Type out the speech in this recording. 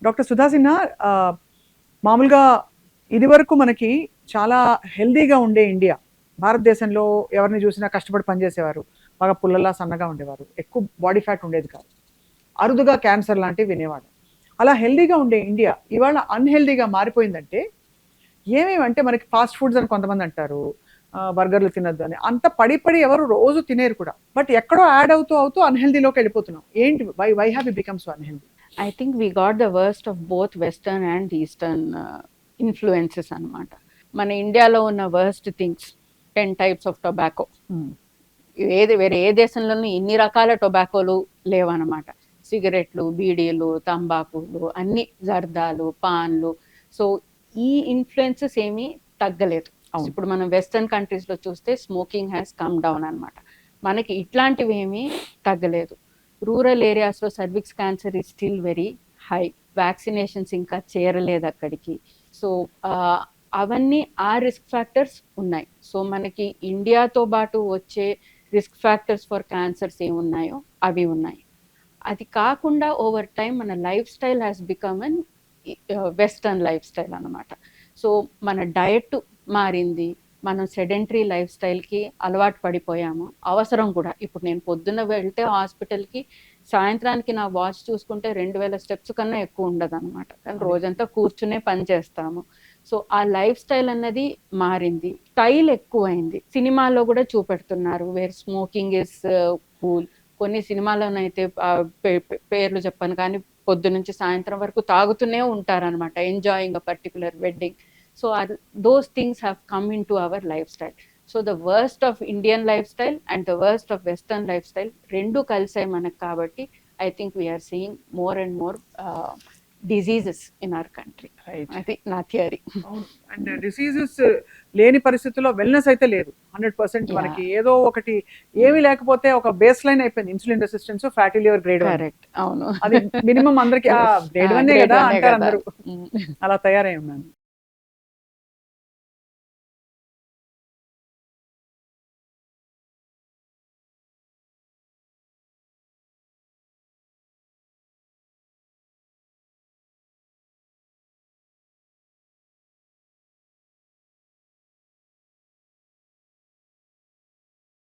Doctor Sudha Sinha, మామూలుగా ఇదివరకు మనకి చాలా హెల్దీగా ఉండే ఇండియా. భారతదేశంలో ఎవరిని చూసినా కష్టపడి పనిచేసేవారు, బాగా పుల్లలా సన్నగా ఉండేవారు, ఎక్కువ బాడీ ఫ్యాట్ ఉండేది కాదు, అరుదుగా క్యాన్సర్ లాంటివి వినేవాడు. అలా హెల్దీగా ఉండే ఇండియా ఇవాళ అన్హెల్దీగా మారిపోయిందంటే ఏమేమంటే, మనకి ఫాస్ట్ ఫుడ్స్ అని కొంతమంది అంటారు, బర్గర్లు తినొద్దు అని. అంత పడి పడి ఎవరు రోజు తినేరు కూడా, బట్ ఎక్కడో యాడ్ అవుతూ అవుతూ అన్హెల్దీలోకి వెళ్ళిపోతున్నాం. ఏంటి, why have you become so unhealthy? I think we got the worst of both Western and Eastern influences అనమాట. మన ఇండియాలో ఉన్న worst things 10 types of tobacco. వేరే ఏ దేశంలోనూ ఇన్ని రకాల టొబాకోలు లేవన్నమాట. సిగరెట్లు, బీడీలు, తంబాకులు, అన్ని జర్దాలు, పాన్లు. సో ఈ ఇన్ఫ్లుయెన్సెస్ ఏమీ తగ్గలేదు. ఇప్పుడు మనం వెస్టర్న్ కంట్రీస్లో చూస్తే స్మోకింగ్ హ్యాస్ కమ్ డౌన్ అనమాట. మనకి ఇట్లాంటివి ఏమీ తగ్గలేదు. రూరల్ ఏరియాస్లో cervix cancer is still very high. Vaccinations ఇంకా చేరలేదు అక్కడికి. సో అవన్నీ ఆ రిస్క్ ఫ్యాక్టర్స్ ఉన్నాయి. సో మనకి ఇండియాతో పాటు వచ్చే రిస్క్ ఫ్యాక్టర్స్ ఫర్ క్యాన్సర్స్ ఏమున్నాయో అవి ఉన్నాయి. అది కాకుండా ఓవర్ టైం మన life style has become an western life style అనమాట. సో మన డయట్ మారింది, మనం సెడెంటరీ లైఫ్ స్టైల్కి అలవాటు పడిపోయాము. అవసరం కూడా. ఇప్పుడు నేను పొద్దున్న వెళ్తే హాస్పిటల్కి, సాయంత్రానికి నా వాచ్ చూసుకుంటే 2000 స్టెప్స్ కన్నా ఎక్కువ ఉండదు అనమాట. కానీ రోజంతా కూర్చునే పని చేస్తాము. సో ఆ లైఫ్ స్టైల్ అన్నది మారింది, స్టైల్ ఎక్కువైంది. సినిమాల్లో కూడా చూపెడుతున్నారు వేర్ స్మోకింగ్ ఇస్ కూల్. కొన్ని సినిమాలోనైతే పేర్లు చెప్పను కానీ పొద్దు నుంచి సాయంత్రం వరకు తాగుతూనే ఉంటారనమాట, enjoying a particular wedding. So those things have come into our lifestyle. So the worst of Indian lifestyle and the worst of Western lifestyle rendu kalsai manaku kabatti I think we are seeing more and more diseases in our country. Right. I think na theory. And diseases లేని పరిస్థితుల్లో wellness అయితే లేదు 100%. మనకి ఏదో ఒకటి ఏమీ లేకపోతే ఒక బేస్ లైన్ అయిపోయింది, insulin resistance, fatty liver grade 1. Correct, అవును. అది మినిమం అందరికి గ్రేడ్ 1 కదా అంటారు అందరూ. అలా తయారై ఉన్నాను.